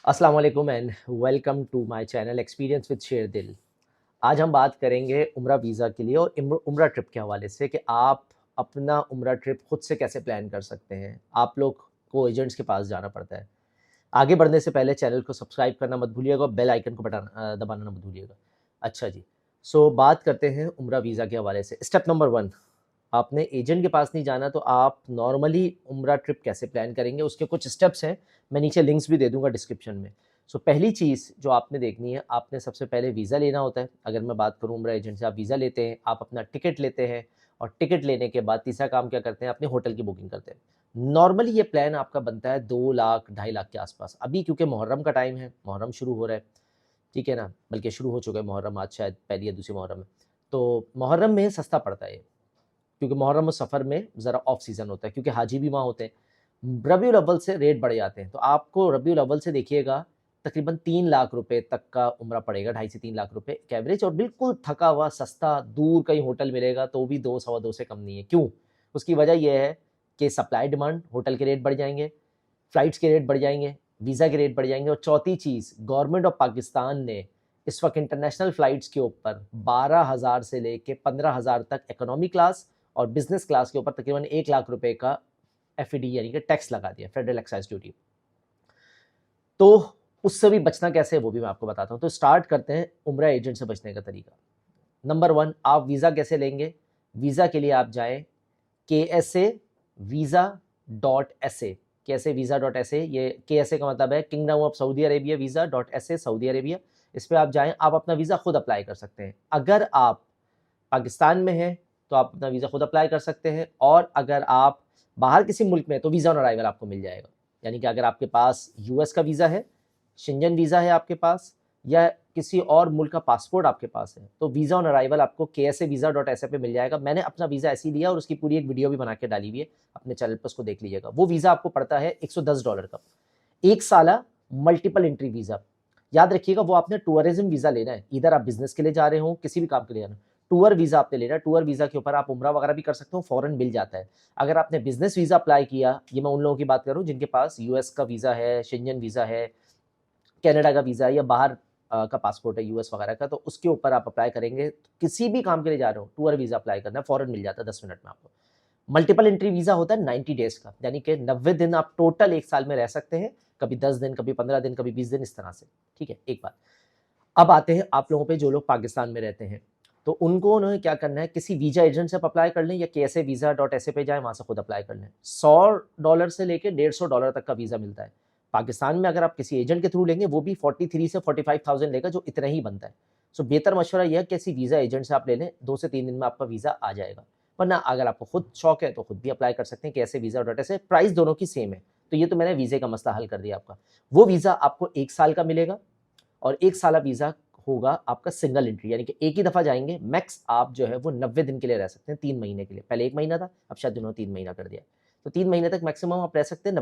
अस्सलाम वालेकुम and welcome to my channel experience with Sher Dil. आज हम बात करेंगे उम्रा वीज़ा के लिए और उम्रा ट्रिप के हवाले से कि आप अपना उम्रा ट्रिप खुद से कैसे प्लान कर सकते हैं। आप लोग को एजेंट्स के पास जाना पड़ता है। आगे बढ़ने से पहले चैनल को सब्सक्राइब करना मत भूलिएगा और बेल आइकन को दबाना मत भूलिएगा। अच्छा जी, सो बात करते हैं उम्रा वीज़ा के हवाले से। स्टेप नंबर 1, आपने एजेंट के पास नहीं जाना तो आप नॉर्मली उम्रा ट्रिप कैसे प्लान करेंगे, उसके कुछ स्टेप्स हैं। मैं नीचे लिंक्स भी दे दूंगा डिस्क्रिप्शन में। सो पहली चीज़ जो आपने देखनी है, आपने सबसे पहले वीज़ा लेना होता है। अगर मैं बात करूँ उम्रा एजेंट से, आप वीज़ा लेते हैं, आप अपना टिकट लेते हैं और टिकट लेने के बाद तीसरा काम क्या करते हैं, अपने होटल की बुकिंग करते हैं। नॉर्मली ये प्लान आपका बनता है 2 लाख 2.5 लाख के आसपास। अभी क्योंकि मुहर्रम का टाइम है, मुहर्रम शुरू हो रहा है, ठीक है ना, बल्कि शुरू हो चुका है मुहर्रम, आज शायद पहली या दूसरी मुहर्रम है। तो मुहर्रम में सस्ता पड़ता है ये, क्योंकि मुहर्रम और सफ़र में ज़रा ऑफ सीज़न होता है, क्योंकि हाजी भी वहाँ होते हैं। रबीउल अव्वल से रेट बढ़ जाते हैं, तो आपको रबीउल अव्वल से देखिएगा तकरीबन 3 लाख रुपए तक का उम्रा पड़ेगा, 2.5 से 3 लाख रुपए एक एवरेज, और बिल्कुल थका हुआ सस्ता दूर कहीं होटल मिलेगा तो भी 2 सवा 2 से कम नहीं है। क्यों? उसकी वजह ये है कि सप्लाई डिमांड, होटल के रेट बढ़ जाएंगे, फ़्लाइट्स के रेट बढ़ जाएंगे, वीज़ा के रेट बढ़ जाएंगे, और चौथी चीज़, गवर्नमेंट ऑफ पाकिस्तान ने इस वक्त इंटरनेशनल फ़्लाइट्स के ऊपर 12,000 से लेके 15,000 तक इकोनॉमी क्लास और बिजनेस क्लास के ऊपर तकरीबन 1 लाख रुपए का एफईडी यानी कि टैक्स लगा दिया, फेडरल एक्साइज ड्यूटी। तो उससे भी बचना कैसे है वो भी मैं आपको बताता हूँ। तो स्टार्ट करते हैं उम्रा एजेंट से बचने का तरीका। नंबर 1, आप वीज़ा कैसे लेंगे? वीज़ा के लिए आप जाएँ KSA visa.sa, KSA visa.sa, ये KSA का मतलब है kingdom of Saudi Arabia visa.sa, Saudi Arabia. इस पे आप जाएँ, आप अपना वीज़ा खुद अप्लाई कर सकते हैं। अगर आप पाकिस्तान में हैं तो आप अपना वीज़ा खुद अप्लाई कर सकते हैं, और अगर आप बाहर किसी मुल्क में हैं तो वीज़ा ऑन अराइवल आपको मिल जाएगा। यानी कि अगर आपके पास यूएस का वीज़ा है, शेंजन वीज़ा है आपके पास, या किसी और मुल्क का पासपोर्ट आपके पास है, तो वीज़ा ऑन अराइवल आपको KSA visa.sa पे मिल जाएगा। मैंने अपना वीज़ा ऐसे ही लिया और उसकी पूरी एक वीडियो भी बना के डाली हुई है, अपने चैनल पर उसको देख लीजिएगा। वो वीज़ा आपको पड़ता है $110 का, 1 साला मल्टीपल एंट्री वीज़ा। याद रखिएगा, वो आपने टूरिज्म वीज़ा लेना है, इधर आप बिजनेस के लिए जा रहे हो, किसी भी काम के लिए जाना, टूर वीज़ा आपने लेना है। टूर वीज़ा के ऊपर आप उम्रा वगैरह भी कर सकते हो, फ़ौरन मिल जाता है। अगर आपने बिजनेस वीज़ा अप्लाई किया, ये मैं उन लोगों की बात कर रहा हूँ जिनके पास यूएस का वीज़ा है, शेंजन वीज़ा है, कनाडा का वीज़ा है, या बाहर का पासपोर्ट है यूएस वगैरह का, तो उसके ऊपर आप अप्लाई करेंगे। किसी भी काम के लिए जा रहे हो, टूर वीज़ा अप्लाई करना है, फ़ौरन मिल जाता है 10 मिनट में आपको। मल्टीपल एंट्री वीज़ा होता है 90 डेज़ का, यानी कि 90 दिन आप टोटल 1 साल में रह सकते हैं, कभी 10 दिन, कभी 15 दिन, कभी 20 दिन, इस तरह से, ठीक है, एक बात। अब आते हैं आप लोगों पे जो लोग पाकिस्तान में रहते हैं, तो उनको उन्होंने क्या करना है, किसी वीज़ा एजेंट से आप अप्लाई कर लें, या KSA visa.sa पे जाएँ, वहाँ से खुद अप्लाई कर लें। $100 से लेके $150 तक का वीज़ा मिलता है। पाकिस्तान में अगर आप किसी एजेंट के थ्रू लेंगे, वो भी 43 से 45,000 लेगा, जो इतना ही बनता है। सो बेहतर मशवरा यह है कि किसी वीज़ा एजेंट से आप ले लें, 2 से 3 दिन में आपका वीज़ा आ जाएगा। वरना अगर आपको खुद शौक है तो खुद भी अप्लाई कर सकते हैं KSA visa.sa, प्राइस दोनों की सेम है। तो ये तो मैंने वीज़े का मसला हल कर दिया आपका। वो वीज़ा आपको 1 साल का मिलेगा, और 1 साला वीज़ा होगा आपका सिंगल एंट्री, यानी कि एक ही दफ़ा जाएँगे। मैक्स आप जो है वो 90 दिन के लिए रह सकते हैं, 3 महीने के लिए। पहले 1 महीना था, अब शायद उन्होंने 3 महीना कर दिया है। तो 3 महीने तक मैक्सिमम आप रह सकते हैं,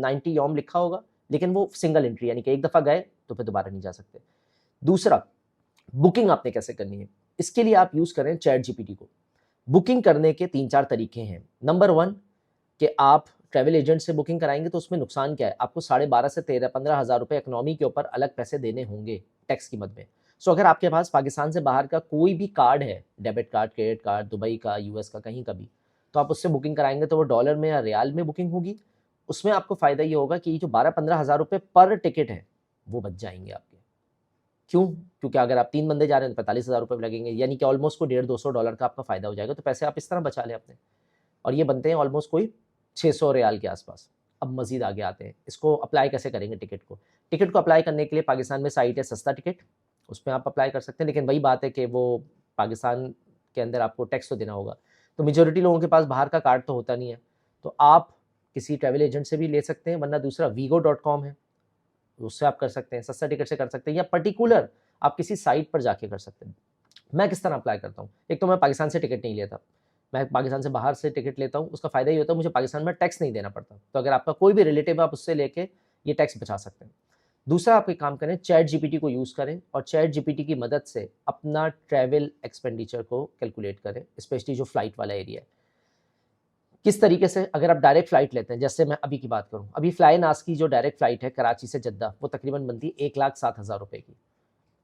90 यौम लिखा होगा, लेकिन वो सिंगल एंट्री, यानी कि एक दफ़ा गए तो फिर दोबारा नहीं जा सकते। दूसरा, बुकिंग आपने कैसे करनी है? इसके लिए आप यूज़ करें चैट जीपीटी को। बुकिंग करने के 3-4 तरीके हैं। नंबर 1, कि आप ट्रैवल एजेंट से बुकिंग कराएँगे तो उसमें नुकसान क्या है? आपको 12,500 से 13-15,000 रुपए इकोनॉमी के ऊपर अलग पैसे देने होंगे टैक्स की मद में। सो अगर आपके पास पाकिस्तान से बाहर का कोई भी कार्ड है, debit card, credit card, Dubai का, यूएस का, कहीं का भी, तो आप उससे बुकिंग कराएँगे तो वो डॉलर में या रियाल में बुकिंग होगी। उसमें आपको फ़ायदा ये होगा कि ये जो 12-15,000 रुपए पर टिकट है, वो बच जाएँगे आपके। क्यों? क्योंकि अगर आप 3 बंदे जा रहे हैं तो 45,000 रुपए लगेंगे, यानी कि ऑलमोस्ट कोई $150-200 का आपका फ़ायदा हो जाएगा। तो पैसे आप इस तरह बचा लें अपने, और ये बनते हैं ऑलमोस्ट कोई 600 रियाल के आसपास। अब मज़ीद आगे आते हैं, इसको अप्लाई कैसे करेंगे टिकट को? टिकट को अप्लाई करने के लिए पाकिस्तान में साइट है सस्ता टिकट, उसमें आप अप्लाई कर सकते हैं, लेकिन वही बात है कि वो पाकिस्तान के अंदर आपको टैक्स तो देना होगा। तो मेजॉरिटी लोगों के पास बाहर का कार्ड तो होता नहीं है, तो आप किसी ट्रैवल एजेंट से भी ले सकते हैं, वरना दूसरा वीगो.com है, उससे आप कर सकते हैं, सस्ता टिकट से कर सकते हैं, या पर्टिकुलर आप किसी साइट पर जाके कर सकते हैं। मैं किस तरह अप्लाई करता हूँ? एक तो मैं पाकिस्तान से टिकट नहीं लेता, मैं पाकिस्तान से बाहर से टिकट लेता हूँ। उसका फ़ायदा ये होता है मुझे पाकिस्तान में टैक्स नहीं देना पड़ता। तो अगर आपका कोई भी रिलेटिव है, आप उससे लेके ये टैक्स बचा सकते हैं। दूसरा, आप एक काम करें, चैट जीपीटी को यूज़ करें और चैट जीपीटी की मदद से अपना ट्रैवल एक्सपेंडिचर को कैलकुलेट करें, स्पेशली जो फ्लाइट वाला एरिया है। किस तरीके से, अगर आप डायरेक्ट फ्लाइट लेते हैं, जैसे मैं अभी की बात करूं, अभी फ्लाई नास की जो डायरेक्ट फ्लाइट है कराची से जद्दा, वो तकरीबन बनती है 1,07,000 रुपए की,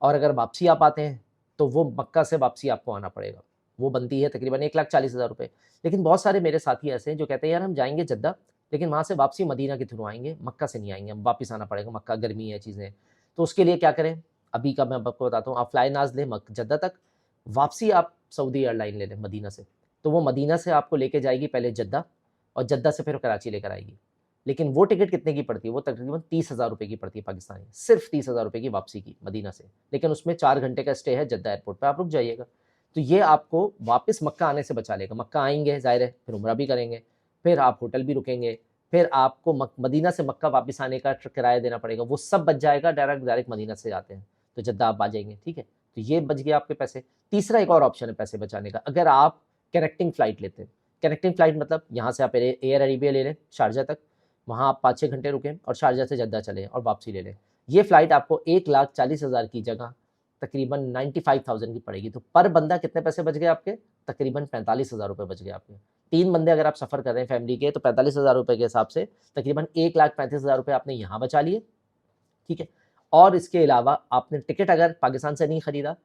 और अगर वापसी आप आते हैं तो वो मक्का से वापसी आपको आना पड़ेगा, वो बनती है तकरीबन 1,40,000 रुपए। लेकिन बहुत सारे मेरे साथी ऐसे हैं जो कहते हैं यार हम जाएंगे जद्दा, लेकिन वहाँ से वापसी मदीना के थ्रू आएंगे, मक्का से नहीं आएंगे, हम वापस आना पड़ेगा, मक्का गर्मी है चीज़ें। तो उसके लिए क्या करें, अभी का मैं आपको बताता हूँ। आप फ्लाई नाज लें जद्दा तक, वापसी आप सऊदी एयरलाइन ले लें मदीना से, तो वो मदीना से आपको लेके जाएगी पहले जद्दा, और जद्दा से फिर कराची लेकर आएगी। लेकिन वो टिकट कितने की पड़ती है, वो तकरीबन 30,000 रुपए की पड़ती है पाकिस्तानी, सिर्फ 30,000 रुपए की वापसी की मदीना से। लेकिन उसमें 4 घंटे का स्टे है जद्दा एयरपोर्ट पे, आप रुक जाइएगा। तो ये आपको वापस मक्का आने से बचा लेगा। मक्का आएंगे ज़ाहिर है, फिर उम्रा भी करेंगे, फिर आप होटल भी रुकेंगे, फिर आपको मदीना से मक्का वापस आने का किराया देना पड़ेगा, वो सब बच जाएगा। डायरेक्ट मदीना से जाते हैं तो जद्दा आप आ जाएंगे, ठीक है। तो ये बच गया आपके पैसे। तीसरा एक और ऑप्शन है पैसे बचाने का, अगर आप कनेक्टिंग फ्लाइट लेते हैं। कनेक्टिंग फ्लाइट मतलब यहाँ से आप एयर अरेबिया ले लें शारजा तक, वहाँ आप 5-6 घंटे रुकें और शारजा से जद्दा चलें और वापसी ले लें। ये फ्लाइट आपको 1,40,000 की जगह तकरीबन 95,000 की पड़ेगी। तो पर बंदा कितने पैसे बच गए आपके, तकरीबन 45,000 रुपये बच गए आपके। 3 बंदे अगर आप सफ़र कर रहे हैं फैमिली के, तो 45,000 रुपये के हिसाब से तकरीबन 1,35,000 रुपये आपने यहाँ बचा लिए, ठीक है। और इसके अलावा आपने टिकट अगर पाकिस्तान से नहीं खरीदा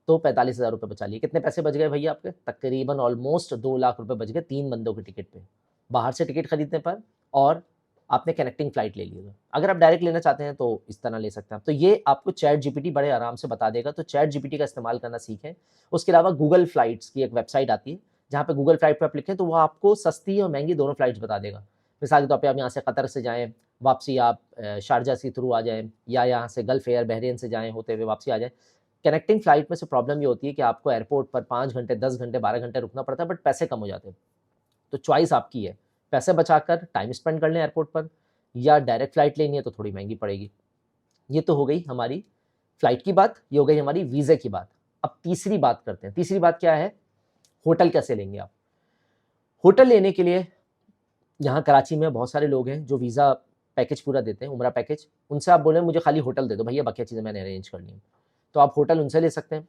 तो 45,000 रुपये बचा लिए। कितने पैसे बच गए भैया आपके, तकरीबन ऑलमोस्ट 2 लाख रुपए बच गए 3 बंदों के टिकट पे, बाहर से टिकट खरीदने पर, और आपने कनेक्टिंग फ्लाइट ले ली। अगर आप डायरेक्ट लेना चाहते हैं तो इस तरह ले सकते हैं। तो ये आपको चैट जीपीटी बड़े आराम से बता देगा, तो चैट जीपीटी का इस्तेमाल करना सीखें। उसके अलावा गूगल फ्लाइट्स की एक वेबसाइट आती है, जहाँ पे गूगल फ्लाइट पर आप लिखें तो वो आपको सस्ती और महंगी दोनों फ्लाइट्स बता देगा। मिसाल के तौर पर आप यहाँ से कतर से जाएँ, वापसी आप शारजा के थ्रू आ जाएँ, या यहाँ से गल्फ एयर बहरीन से जाएँ होते हुए वापसी आ जाएँ। कनेक्टिंग फ्लाइट में से प्रॉब्लम ये होती है कि आपको एयरपोर्ट पर 5 घंटे, 10 घंटे, 12 घंटे रुकना पड़ता है, बट पैसे कम हो जाते हैं। तो चॉइस आपकी है, पैसे बचाकर टाइम स्पेंड कर लें एयरपोर्ट पर, या डायरेक्ट फ्लाइट लेनी है तो थोड़ी महंगी पड़ेगी। ये तो हो गई हमारी फ्लाइट की बात, ये हो गई हमारी वीज़े की बात। अब तीसरी बात करते हैं। तीसरी बात क्या है, होटल कैसे लेंगे आप। होटल लेने के लिए यहाँ कराची में बहुत सारे लोग हैं जो वीज़ा पैकेज पूरा देते हैं, उम्रा पैकेज। उनसे आप बोलें मुझे खाली होटल दे दो भैया, बाकी चीज़ें मैंने अरेंज करनी है, तो आप होटल उनसे ले सकते हैं,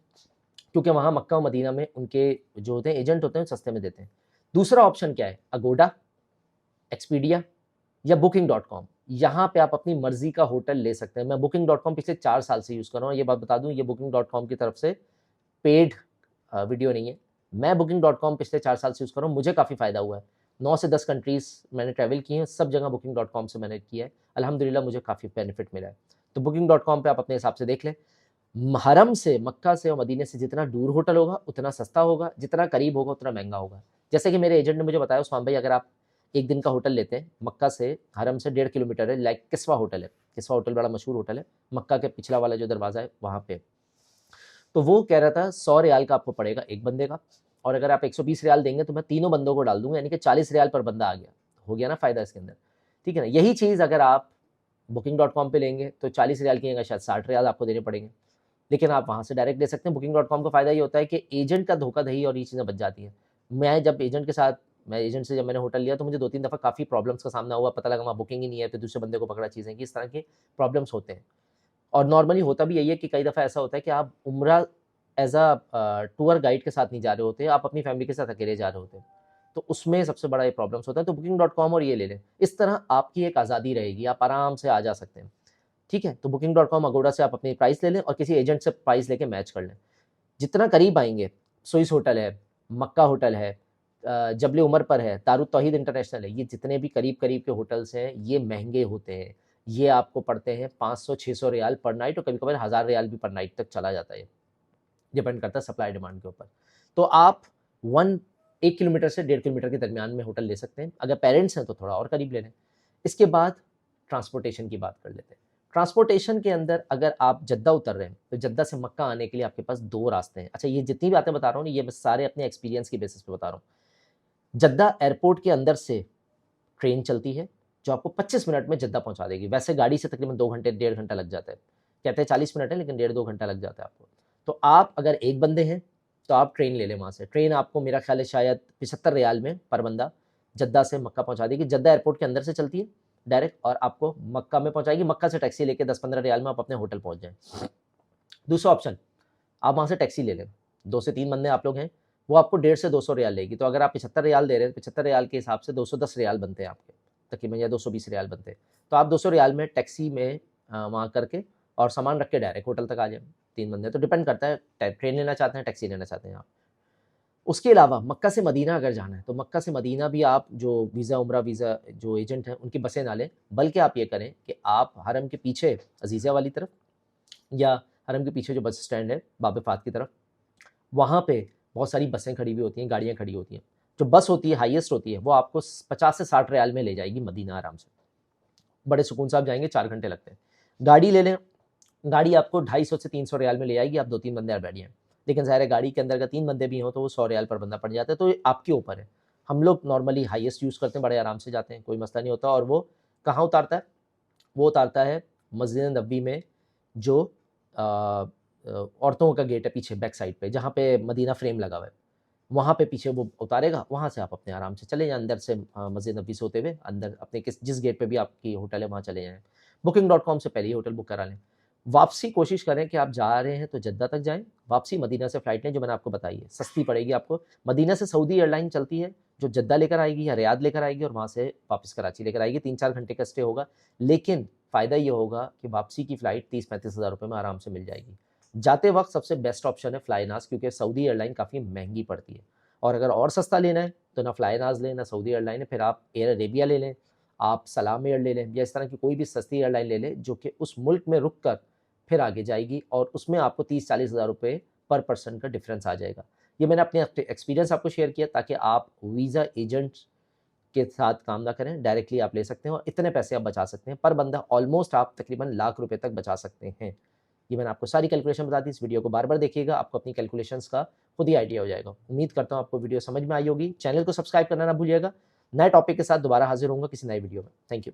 क्योंकि वहाँ मक्का और मदीना में उनके जो होते हैं एजेंट होते हैं सस्ते में देते हैं। दूसरा ऑप्शन क्या है, अगोडा, एक्सपीडिया या booking.com। यहाँ पे आप अपनी मर्जी का होटल ले सकते हैं। मैं booking.com पिछले 4 साल से यूज़ कर रहा हूँ। ये बात बता दूँ, ये booking.com की तरफ से पेड वीडियो नहीं है। मैं booking.com पिछले 4 साल से यूज़ कर रहा हूँ, मुझे काफ़ी फ़ायदा हुआ है। 9 से 10 कंट्रीज़ मैंने ट्रैवल किए हैं, सब जगह booking.com से मैंने किया है। अल्हम्दुलिल्लाह मुझे काफ़ी बेनिफिट मिला है। तो booking.com पे आप अपने हिसाब से देख लें। हरम से, मक्का से और मदीने से जितना दूर होटल होगा उतना सस्ता होगा, जितना करीब होगा उतना महंगा होगा। जैसे कि मेरे एजेंट ने मुझे बताया, उस्मान भाई अगर आप एक दिन का होटल लेते हैं, मक्का से हरम से 1.5 किलोमीटर है, लाइक किस्वा होटल है। किस्वा होटल बड़ा मशहूर होटल है, मक्का के पिछला वाला जो दरवाज़ा है वहाँ पे। तो वो कह रहा था 100 रियाल का आपको पड़ेगा एक बंदे का, और अगर आप 120 रियाल देंगे तो मैं तीनों बंदों को डाल दूंगा, यानी कि 40 रियाल पर बंदा आ गया। हो गया ना फ़ायदा इसके अंदर, ठीक है ना। यही चीज़ अगर आप booking.com पे लेंगे तो 40 रियाल की जगह शायद 60 रियाल आपको देने पड़ेंगे, लेकिन आप वहाँ से डायरेक्ट ले सकते हैं। booking.com का फ़ायदा ये होता है कि एजेंट का धोखाधड़ी और ये चीज़ें बच जाती हैं। मैं एजेंट से जब मैंने होटल लिया तो मुझे 2-3 दफ़ा काफ़ी प्रॉब्लम्स का सामना हुआ, पता लगा वहाँ बुकिंग ही नहीं है, फिर दूसरे बंदे को पकड़ा चीज़ें की, इस तरह के प्रॉब्लम्स होते हैं। और नॉर्मली होता भी यही है कि कई दफ़ा ऐसा होता है कि आप उम्रा एज़ टूर गाइड के साथ नहीं जा रहे होते, आप अपनी फैमिली के साथ अकेले जा रहे होते हैं, तो उसमें सबसे बड़ा ये प्रॉब्लम्स होता है। तो booking.com और ये ले लें, इस तरह आपकी एक आज़ादी रहेगी, आप आराम से आ जा सकते हैं, ठीक है। तो booking.com, अगोड़ा से आप अपनी प्राइस ले लें और किसी एजेंट से प्राइस लेके मैच कर लें। जितना करीब आएंगे, स्विस होटल है, मक्का होटल है, जबल उमर पर है, दारुत तौहीद इंटरनेशनल है, ये जितने भी करीब करीब के होटल्स हैं ये महंगे होते हैं। ये आपको पड़ते हैं 500-600 रियाल पर नाइट, और कभी कभार 1000 रियाल भी पर नाइट तक चला जाता है, डिपेंड करता है सप्लाई डिमांड के ऊपर। तो आप 1 किलोमीटर से 1.5 किलोमीटर के दरमियान में होटल ले सकते हैं। अगर पेरेंट्स हैं तो थोड़ा और करीब ले लें। इसके बाद ट्रांसपोर्टेशन की बात कर लेते हैं। ट्रांसपोर्टेशन के अंदर अगर आप जद्दा उतर रहे हैं तो जद्दा से मक्का आने के लिए आपके पास 2 रास्ते हैं। अच्छा, ये जितनी बातें बता रहा हूँ ये मैं सारे अपने एक्सपीरियंस की बेसिस पे बता रहा हूँ। जद्दा एयरपोर्ट के अंदर से ट्रेन चलती है जो आपको 25 मिनट में जद्दा पहुंचा देगी। वैसे गाड़ी से तकरीबन 2 घंटे 1.5 घंटा लग जाता है, कहते हैं 40 मिनट है लेकिन 1.5-2 घंटा लग जाता है आपको। तो आप अगर एक बंदे हैं तो आप ट्रेन ले लें वहाँ से। ट्रेन आपको मेरा ख्याल है शायद 75 रियाल में पर बंदा जद्दा से मक्का पहुँचा देगी। जद्दा एयरपोर्ट के अंदर से चलती है डायरेक्ट और आपको मक्का में पहुँचाएगी। मक्का से टैक्सी लेके 10-15 रियाल में आप अपने होटल पहुँच जाएँ। दूसरा ऑप्शन, आप वहाँ से टैक्सी ले लें, 2 से 3 बंदे आप लोग हैं, वो आपको 1.5 से 200 रियाल लेगी। तो अगर आप 75 रियाल दे रहे हैं, 75 रियाल के हिसाब से 210 रियाल बनते हैं आपके तकरीबन, या 220 रियाल बनते हैं। तो आप 200 रियाल में टैक्सी में वहाँ करके और सामान रख के डायरेक्ट होटल तक आ जाए। 3 बंदे, तो डिपेंड करता है ट्रेन लेना चाहते हैं, टैक्सी लेना चाहते हैं आप। उसके अलावा मक्का से मदीना अगर जाना है, तो मक्का से मदीना भी आप जो वीज़ा उम्रा वीज़ा जो एजेंट हैं उनकी बसें ना लें, बल्कि आप ये करें कि आप हरम के पीछे अजीज़िया वाली तरफ, या हरम के पीछे जो बस स्टैंड है बाब फात की तरफ, वहाँ पे बहुत सारी बसें खड़ी हुई होती हैं, गाड़ियाँ खड़ी होती हैं। जो बस होती है हाईएस्ट होती है, वो आपको 50 से 60 रियाल में ले जाएगी मदीना आराम से। बड़े सुकून से आप जाएँगे, 4 घंटे लगते हैं। गाड़ी ले लें, गाड़ी आपको 250 से 300 रियाल में ले आएगी, आप 2-3 बंदे बैठ जाएँ। लेकिन ज़ाहिर है गाड़ी के अंदर अगर 3 बंदे भी हों तो वो 100 रियाल पर बंदा पड़ जाता है, तो ये आपके ऊपर है। हम लोग नॉर्मली हाईएस्ट यूज़ करते हैं, बड़े आराम से जाते हैं, कोई मसला नहीं होता। और वो कहाँ उतारता है? वो उतारता है मस्जिद नबवी में, जो औरतों का गेट है पीछे बैक साइड पे, जहाँ पे मदीना फ्रेम लगा हुआ है, वहाँ पे पीछे वो उतारेगा। वहाँ से आप अपने आराम से चले जाएँ, अंदर से मस्जिद नबवी से होते हुए अंदर अपने जिस गेट पे भी आपकी होटल है वहाँ चले जाएँ। booking.com से पहले ही होटल बुक करा लें। वापसी कोशिश करें कि आप जा रहे हैं तो जद्दा तक जाएँ, वापसी मदीना से फ़्लाइट लें, जो मैंने आपको बताई है, सस्ती पड़ेगी आपको। मदीना से सऊदी एयरलाइन चलती है, जो जद्दा लेकर आएगी या रियाद लेकर आएगी, और वहाँ से वापस कराची लेकर आएगी। 3-4 घंटे का स्टे होगा, लेकिन फ़ायदा ये होगा कि वापसी की फ़्लाइट 30-35 हज़ार रुपये में आराम से मिल जाएगी। जाते वक्त सबसे बेस्ट ऑप्शन है फ्लाईनास, क्योंकि सऊदी एयरलाइन काफ़ी महंगी पड़ती है। और अगर और सस्ता लेना है तो ना फ्लाईनास लें, ना सऊदी एयरलाइन है, फिर आप एयर अरेबिया ले लें, आप सलाम एयर ले लें, या इस तरह की कोई भी सस्ती एयरलाइन ले लें जो कि उस मुल्क में रुक कर फिर आगे जाएगी, और उसमें आपको 30-40 हज़ार रुपये पर पर्सन का डिफरेंस आ जाएगा। ये मैंने अपने एक्सपीरियंस आपको शेयर किया ताकि आप वीज़ा एजेंट के साथ काम ना करें, डायरेक्टली आप ले सकते हैं और इतने पैसे आप बचा सकते हैं। पर बंदा ऑलमोस्ट आप तकरीबन लाख रुपए तक बचा सकते हैं। ये मैंने आपको सारी कैलकुलेशन बता दी। इस वीडियो को बार-बार देखिएगा, आपको अपनी कैलकुलेशंस का खुद ही आइडिया हो जाएगा। उम्मीद करता हूँ आपको वीडियो समझ में आई होगी। चैनल को सब्सक्राइब करना ना भूलिएगा। नए टॉपिक के साथ दोबारा हाज़िर होऊँगा किसी नए वीडियो में। Thank you.